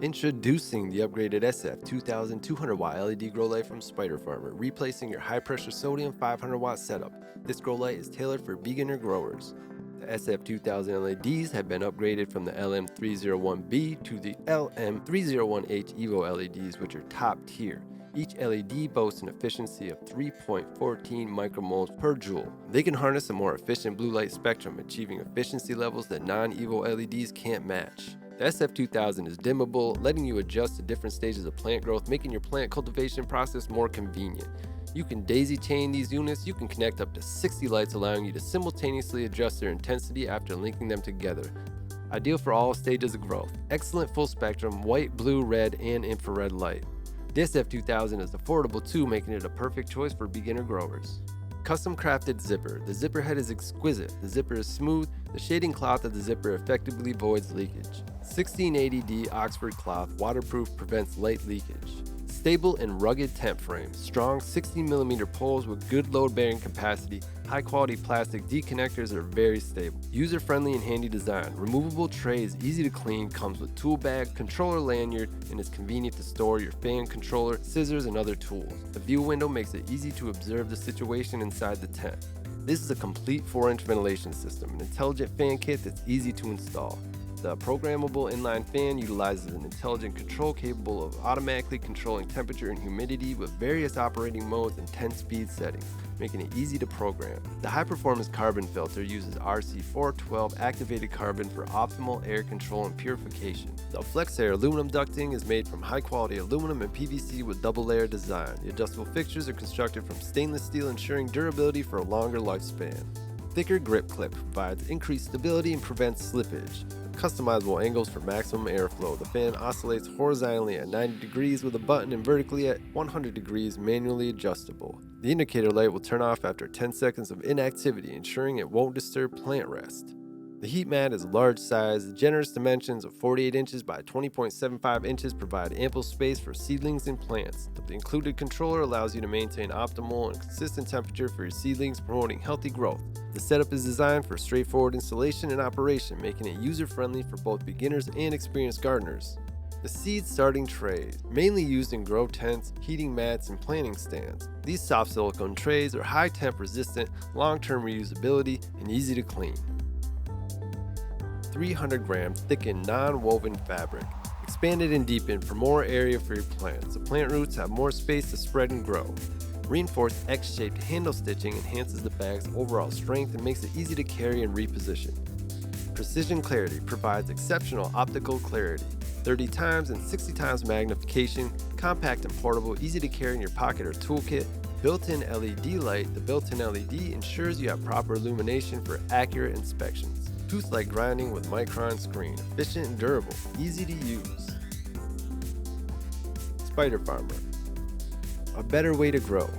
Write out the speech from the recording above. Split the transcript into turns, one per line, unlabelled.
Introducing the upgraded SF2000 200-watt LED grow light from Spider Farmer, replacing your high-pressure sodium 500-watt setup. This grow light is tailored for beginner growers. The SF2000 LEDs have been upgraded from the LM301B to the LM301H EVO LEDs, which are top tier. Each LED boasts an efficiency of 3.14 micromoles per joule. They can harness a more efficient blue light spectrum, achieving efficiency levels that non-EVO LEDs can't match. The SF2000 is dimmable, letting you adjust to different stages of plant growth, making your plant cultivation process more convenient. You can daisy chain these units. You can connect up to 60 lights, allowing you to simultaneously adjust their intensity after linking them together. Ideal for all stages of growth. Excellent full spectrum, white, blue, red, and infrared light. The SF2000 is affordable too, making it a perfect choice for beginner growers. Custom crafted zipper. The zipper head is exquisite. The zipper is smooth. The shading cloth of the zipper effectively voids leakage. 1680D Oxford cloth, waterproof, prevents light leakage. Stable and rugged temp frame. Strong 16mm poles with good load bearing capacity. High quality plastic D-connectors are very stable. User friendly and handy design. Removable tray is easy to clean, comes with tool bag, controller lanyard, and is convenient to store your fan controller, scissors, and other tools. The view window makes it easy to observe the situation inside the tent. This is a complete 4-inch ventilation system, an intelligent fan kit that's easy to install. The programmable inline fan utilizes an intelligent control capable of automatically controlling temperature and humidity with various operating modes and 10-speed settings, making it easy to program. The high-performance carbon filter uses RC412 activated carbon for optimal air control and purification. The FlexAir aluminum ducting is made from high-quality aluminum and PVC with double-layer design. The adjustable fixtures are constructed from stainless steel, ensuring durability for a longer lifespan. Thicker grip clip provides increased stability and prevents slippage. Customizable angles for maximum airflow. The fan oscillates horizontally at 90 degrees with a button and vertically at 100 degrees, manually adjustable. The indicator light will turn off after 10 seconds of inactivity, ensuring it won't disturb plant rest. The heat mat is large size. The generous dimensions of 48 inches by 20.75 inches provide ample space for seedlings and plants. The included controller allows you to maintain optimal and consistent temperature for your seedlings, promoting healthy growth. The setup is designed for straightforward installation and operation, making it user-friendly for both beginners and experienced gardeners. The seed starting trays, mainly used in grow tents, heating mats, and planting stands. These soft silicone trays are high temp resistant, long-term reusability, and easy to clean. 300 gram thickened non-woven fabric. Expanded and deepened for more area for your plants. The plant roots have more space to spread and grow. Reinforced X-shaped handle stitching enhances the bag's overall strength and makes it easy to carry and reposition. Precision Clarity provides exceptional optical clarity. 30 times and 60 times magnification, compact and portable, easy to carry in your pocket or toolkit. Built-in LED light. The built-in LED ensures you have proper illumination for accurate inspections. Tooth-like grinding with micron screen. Efficient and durable. Easy to use. Spider Farmer. A better way to grow.